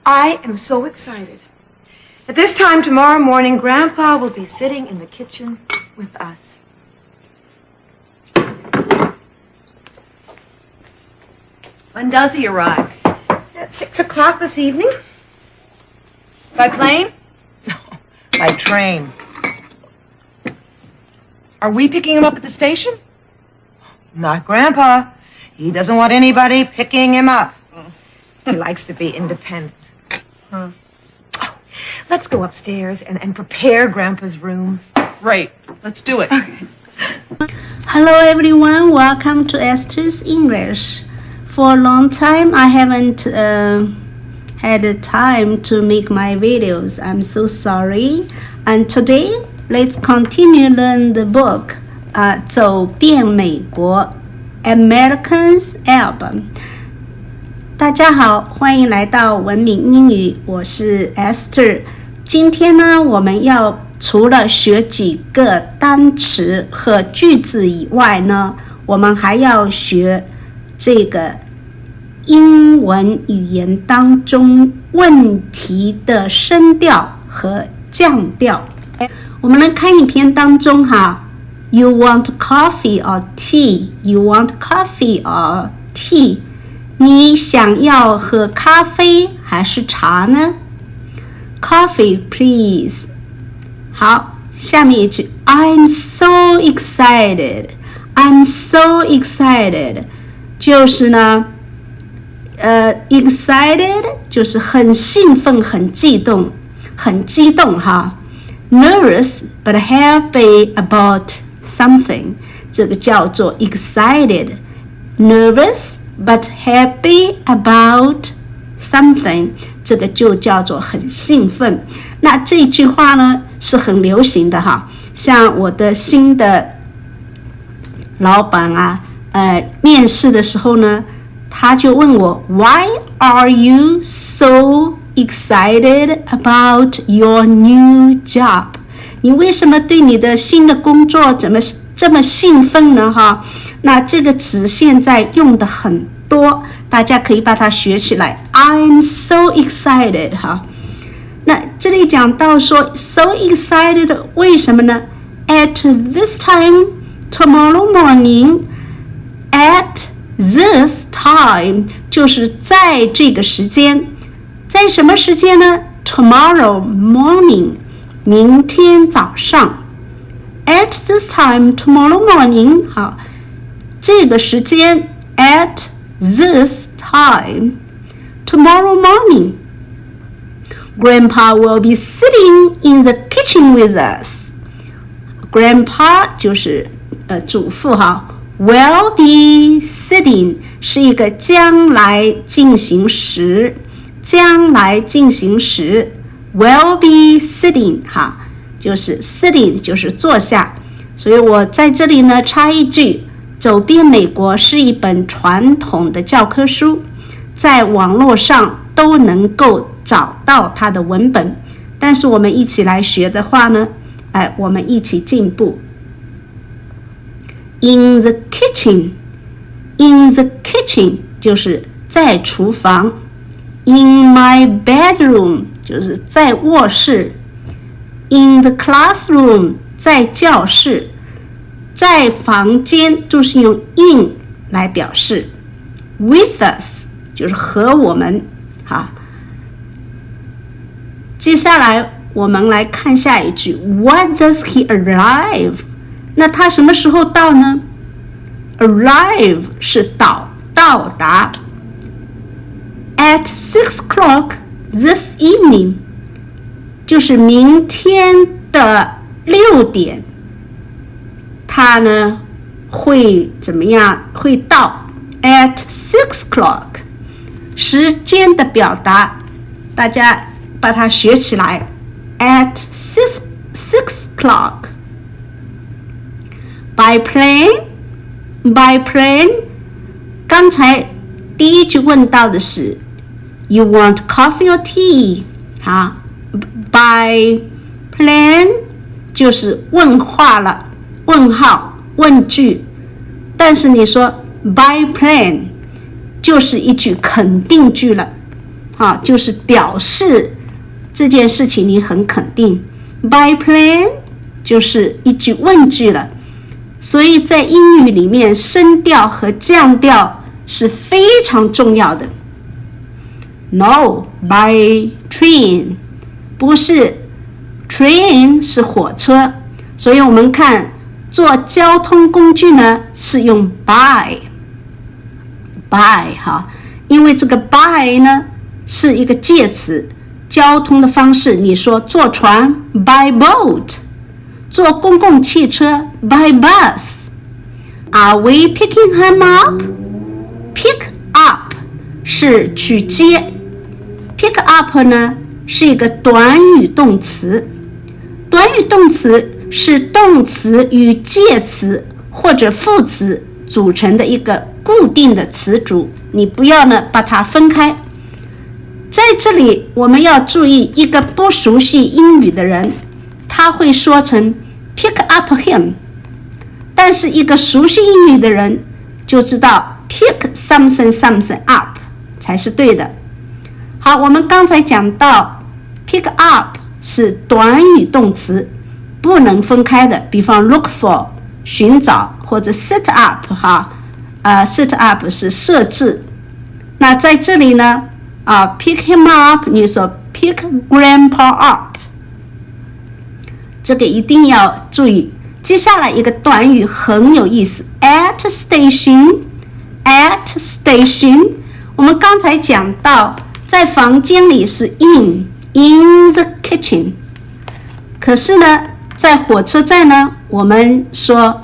I am so excited. At this time tomorrow morning, Grandpa will be sitting in the kitchen with us. When does he arrive? At 6 o'clock this evening. By plane? No, by train. Are we picking him up at the station? Not Grandpa. He doesn't want anybody picking him up. He likes to be independent. Oh, let's go upstairs and prepare Grandpa's room. Great. Let's do it. Hello everyone, welcome to Esther's English. For a long time, I haven't had time to make my videos. I'm so sorry. And today, let's continue learn the book, 走遍美国 American's Album. 大家好，欢迎来到文明英语，我是 Esther。今天呢，我们要除了学几个单词和句子以外呢，我们还要学这个英文语言当中问题的声调和降调。我们来看影片当中哈 ，You want coffee or tea? You want coffee or tea? 你想要喝咖啡还是茶呢 ？Coffee, please. 好，下面一句 I'm so excited. I'm so excited. 就是呢excited 就是很兴奋、很激动哈。Nervous but happy about something. 这个叫做 excited. Nervous but happy about something. 这个就叫做很兴奋。那这句话呢是很流行的哈，像我的新的老板啊，面试的时候呢，他就问我 Why are you so excited about your new job? 你为什么对你的新的工作这么兴奋呢哈？那这个词现在用的很多，大家可以把它学起来 I'm so excited 哈。那这里讲到说 so excited 为什么呢 At this time tomorrow morning At this time 就是在这个时间，在什么时间呢 Tomorrow morning 明天早上 At this time tomorrow morning 好，这个时间 At this time tomorrow morning Grandpa will be sitting in the kitchen with us. Grandpa 就是祖父哈 will be sitting 是一个将来进行时 will be sitting 哈，就是 sitting 就是坐下，所以我在这里呢插一句，走遍美国是一本传统的教科书，在网络上都能够找到它的文本，但是我们一起来学的话呢，我们一起进步。In the kitchen 就是在厨房 In my bedroom 就是在卧室 In the classroom 在教室，在房间就是用 in 来表示 With us 就是和我们好，接下来我们来看下一句 What does he arrive? 那他什么时候到呢 Arrive 是到达 At 6 o'clock this evening 就是明天的6点他呢会怎么样会到 At 6 o'clock 时间的表达大家把它学起来 At 6 o'clock By plane 刚才第一句问到的是 You want coffee or tea? 好 By plane 就是问话了，问号问句，但是你说 by plane 就是一句肯定句了就是表示这件事情你很肯定。Biplane 就是一句问句了，所以在英语里面升调和降调是非常重要的。No, by train 不是 train 是火车，所以我们看做交通工具呢是用 by 因为这个 by 呢是一个介词，交通的方式，你说坐船 by boat， 坐公共汽车 by bus。 Are we picking him up? Pick up 是去接， pick up 呢是一个短语动词，短语动词是动词与介词或者副词组成的一个固定的词组，你不要呢把它分开。在这里我们要注意，一个不熟悉英语的人他会说成 pick up him， 但是一个熟悉英语的人就知道 pick something something up 才是对的。好，我们刚才讲到 pick up 是短语动词，不能分开的，比方 look for 寻找，或者 set up set up 是设置。那在这里呢pick him up 你说 pick grandpa up， 这个一定要注意。接下来一个短语很有意思， at station 我们刚才讲到在房间里是 in the kitchen， 可是呢在火车站呢我们说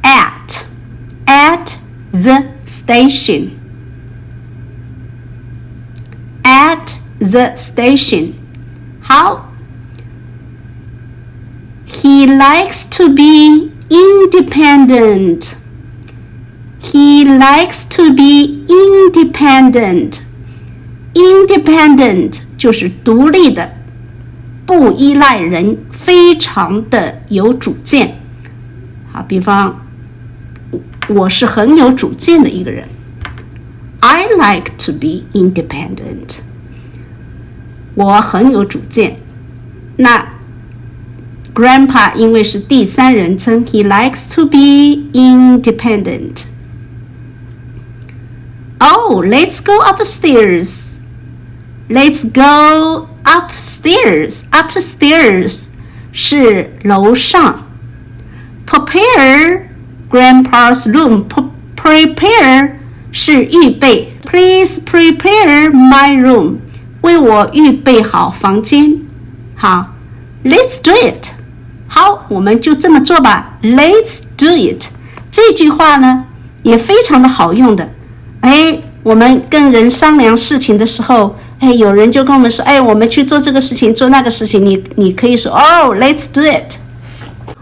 at the station， at the station。 好， He likes to be independent， He likes to be independent就是独立的，不依赖人，非常的有主见。好，比方我是很有主见的一个人， I like to be independent， 我很有主见。那 Grandpa 因为是第三人称， He likes to be independent。 Oh, let's go upstairs， Let's go upstairs， upstairs 是楼上。 Prepare Grandpa's room， prepare 是预备， Please prepare my room， 为我预备好房间。好， Let's do it， 好，我们就这么做吧， Let's do it。 这句话呢也非常的好用的。我们跟人商量事情的时候，有人就跟我们说，我们去做这个事情做那个事情，你可以说 Oh, let's do it。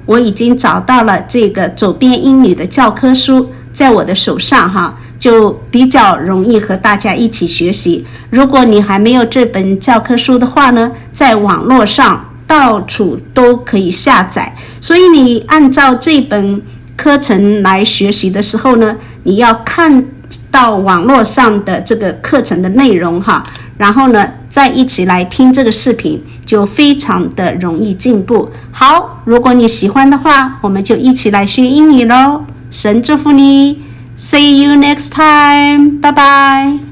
我已经找到了这个走遍英语的教科书在我的手上就比较容易和大家一起学习。如果你还没有这本教科书的话呢，在网络上到处都可以下载，所以你按照这本课程来学习的时候呢，你要看到网络上的这个课程的内容然后呢再一起来听这个视频，就非常的容易进步。好，如果你喜欢的话，我们就一起来学英语咯。神祝福你， See you next time， 拜拜。